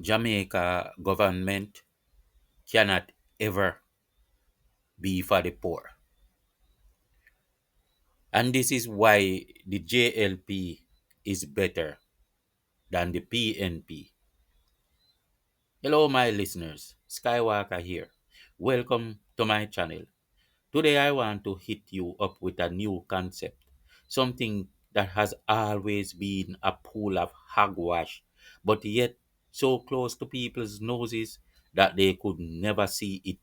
Jamaica government cannot ever be for the poor. And this is why the JLP is better than the PNP. Hello, my listeners. Skywalker here. Welcome to my channel. Today, I want to hit you up with a new concept, something that has always been a pool of hogwash, but yet so close to people's noses that they could never see it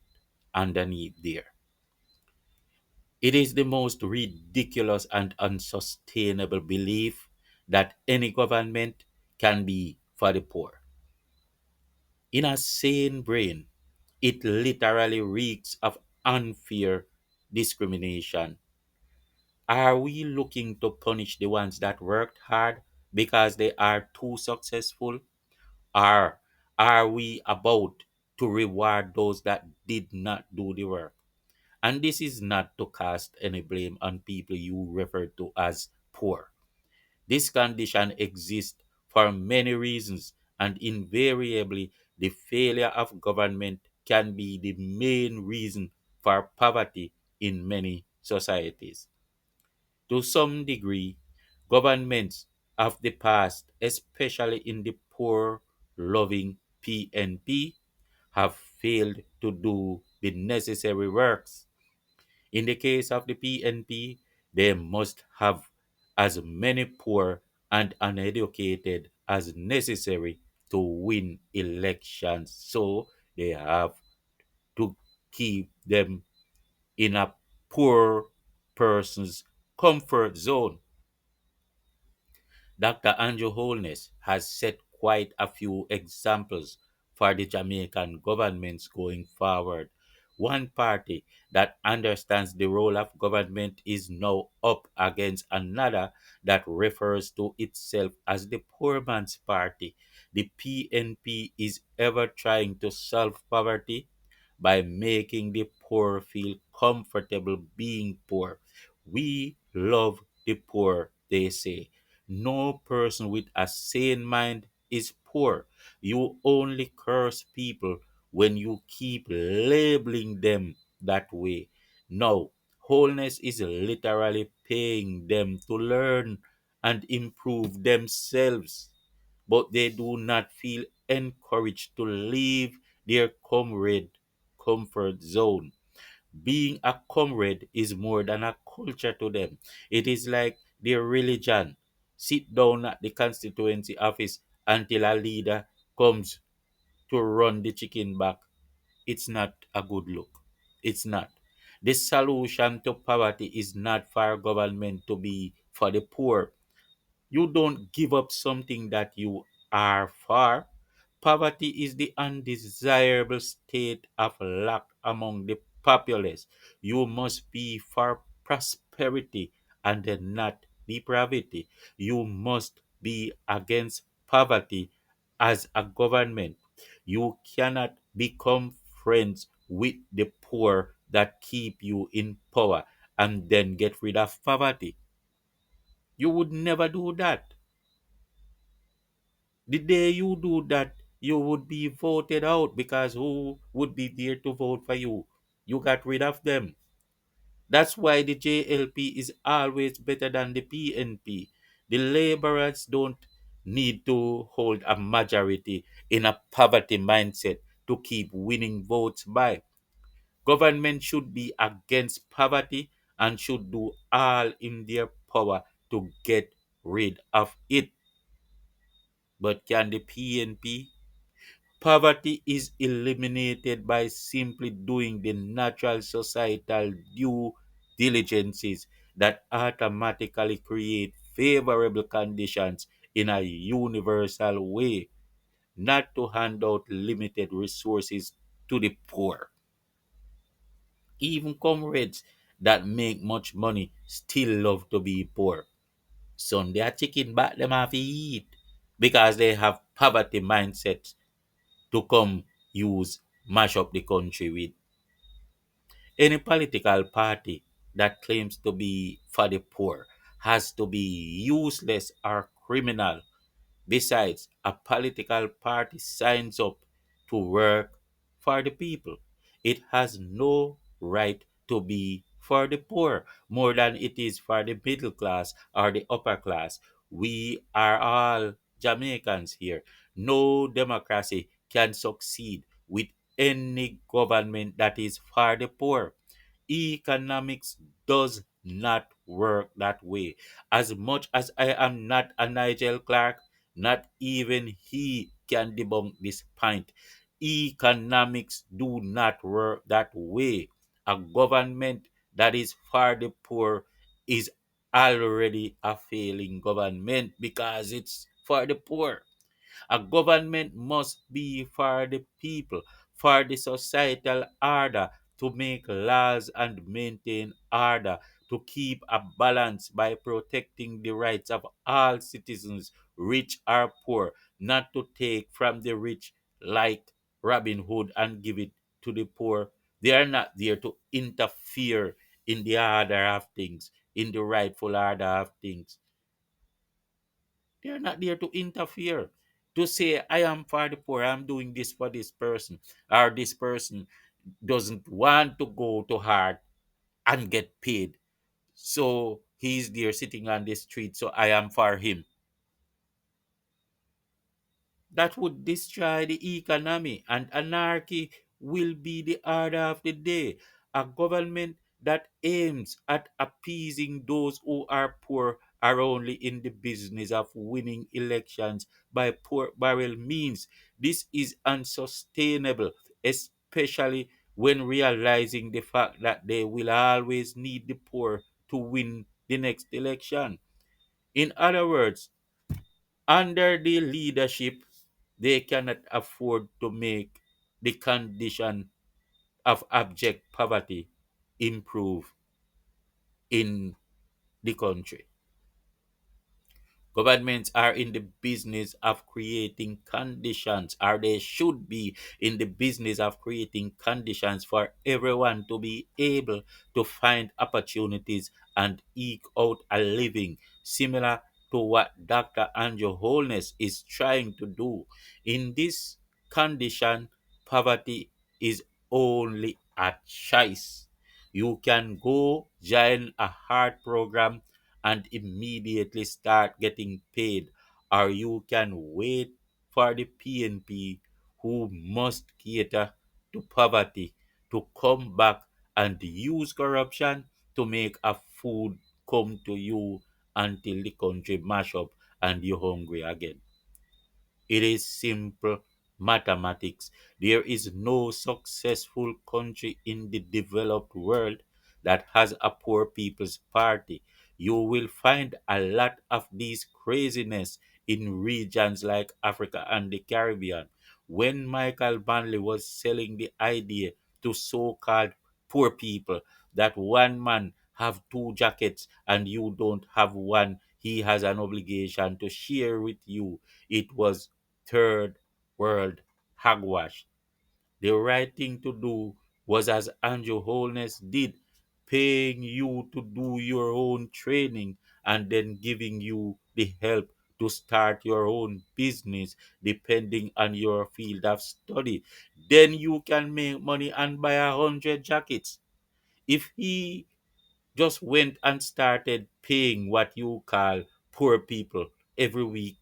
underneath there. It is the most ridiculous and unsustainable belief that any government can be for the poor. In a sane brain, it literally reeks of unfair discrimination. Are we looking to punish the ones that worked hard because they are too successful? Or are we about to reward those that did not do the work? And this is not to cast any blame on people you refer to as poor. This condition exists for many reasons, and invariably, the failure of government can be the main reason for poverty in many societies. To some degree, governments of the past, especially in the poor loving PNP, have failed to do the necessary works. In the case of the PNP, they must have as many poor and uneducated as necessary to win elections. So they have to keep them in a poor person's comfort zone. Dr. Andrew Holness has set quite a few examples for the Jamaican governments going forward. One party that understands the role of government is now up against another that refers to itself as the poor man's party. The PNP is ever trying to solve poverty by making the poor feel comfortable being poor. We love the poor, they say. No person with a sane mind is poor. You only curse people when you keep labeling them that way. No, wholeness is literally paying them to learn and improve themselves, but they do not feel encouraged to leave their comfort zone. Being a comrade is more than a culture to them. It is like their religion. Sit down at the constituency office until a leader comes to run the chicken back. It's not a good look. It's not. The solution to poverty is not for government to be for the poor. You don't give up something that you are for. Poverty is the undesirable state of lack among the populace. You must be for prosperity and not depravity. You must be against poverty as a government. You cannot become friends with the poor that keep you in power and then get rid of poverty. You would never do that. The day you do that, you would be voted out because who would be there to vote for you? You got rid of them. That's why the JLP is always better than the PNP. The laborers don't need to hold a majority in a poverty mindset to keep winning votes by. Government should be against poverty and should do all in their power to get rid of it. But can the PNP? Poverty is eliminated by simply doing the natural societal due diligences that automatically create favorable conditions in a universal way, not to hand out limited resources to the poor. Even comrades that make much money still love to be poor. Some their chicken back them have to eat because they have poverty mindsets to come use mash up the country with. Any political party that claims to be for the poor has to be useless or criminal. Besides, a political party signs up to work for the people. It has no right to be for the poor more than it is for the middle class or the upper class. We are all Jamaicans here. No democracy can succeed with any government that is for the poor. Economics does not work that way. As much as I am not a Nigel Clark, not even he can debunk this point. Economics do not work that way. A government that is for the poor is already a failing government because it's for the poor. A government must be for the people, for the societal order, to make laws and maintain order, to keep a balance by protecting the rights of all citizens, rich or poor, not to take from the rich like Robin Hood and give it to the poor. They are not there to interfere in the order of things, in the rightful order of things. They are not there to interfere. To say, I am for the poor, I'm doing this for this person, or this person doesn't want to go to hard and get paid. So he's there sitting on the street, so I am for him. That would destroy the economy, and anarchy will be the order of the day. A government that aims at appeasing those who are poor are only in the business of winning elections by poor barrel means. This is unsustainable, especially when realizing the fact that they will always need the poor to win the next election. In other words, under the leadership, they cannot afford to make the condition of abject poverty improve in the country. Governments are in the business of creating conditions, or they should be in the business of creating conditions for everyone to be able to find opportunities and eke out a living, similar to what Dr. Andrew Holness is trying to do. In this condition, poverty is only a choice. You can go join a hard program and immediately start getting paid, or you can wait for the PNP, who must cater to poverty, to come back and use corruption to make a food come to you until the country mash up and you're hungry again. It is simple mathematics. There is no successful country in the developed world that has a poor people's party. You will find a lot of these craziness in regions like Africa and the Caribbean. When Michael Manley was selling the idea to so-called poor people that one man have two jackets and you don't have one, he has an obligation to share with you. It was third world hogwash. The right thing to do was as Andrew Holness did, paying you to do your own training and then giving you the help to start your own business depending on your field of study. Then you can make money and buy 100 jackets. If he just went and started paying what you call poor people every week,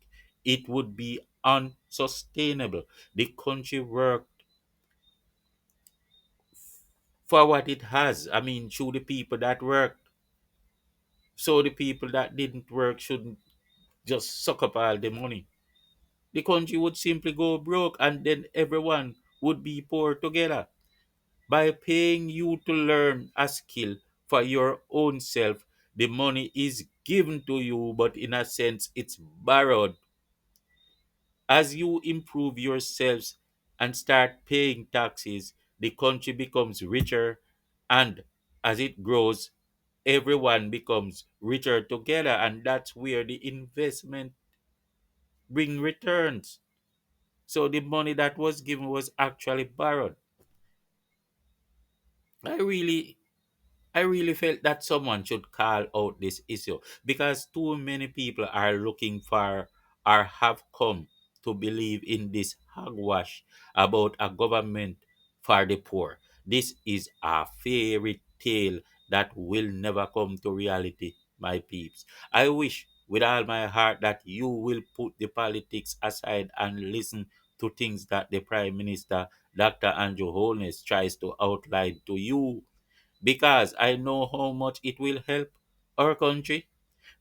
it would be unsustainable. The country worked for what it has. I mean, through the people that worked. So the people that didn't work shouldn't just suck up all the money. The country would simply go broke and then everyone would be poor together. By paying you to learn a skill for your own self, the money is given to you, but in a sense, it's borrowed. As you improve yourselves and start paying taxes, the country becomes richer, and as it grows, everyone becomes richer together, and that's where the investment bring returns. So the money that was given was actually borrowed. I really I really felt that someone should call out this issue because too many people are looking for or have come to believe in this hogwash about a government for the poor. This is a fairy tale that will never come to reality, my peeps. I wish with all my heart that you will put the politics aside and listen to things that the Prime Minister, Dr. Andrew Holness, tries to outline to you, because I know how much it will help our country,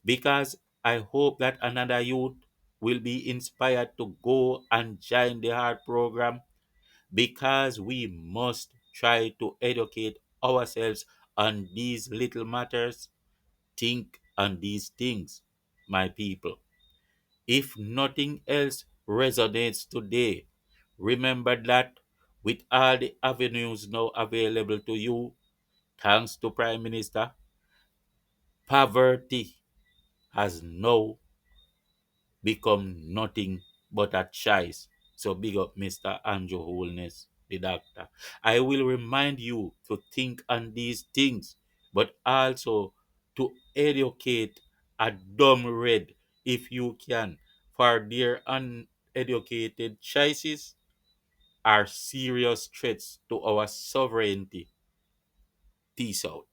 because I hope that another youth will be inspired to go and join the heart program, because we must try to educate ourselves on these little matters. Think on these things, my people. If nothing else resonates today, remember that with all the avenues now available to you, thanks to Prime Minister, poverty has now become nothing but a choice. So big up Mr. Andrew Holness, the doctor. I will remind you to think on these things, but also to educate a dumb red if you can, for their uneducated choices are serious threats to our sovereignty. Peace out.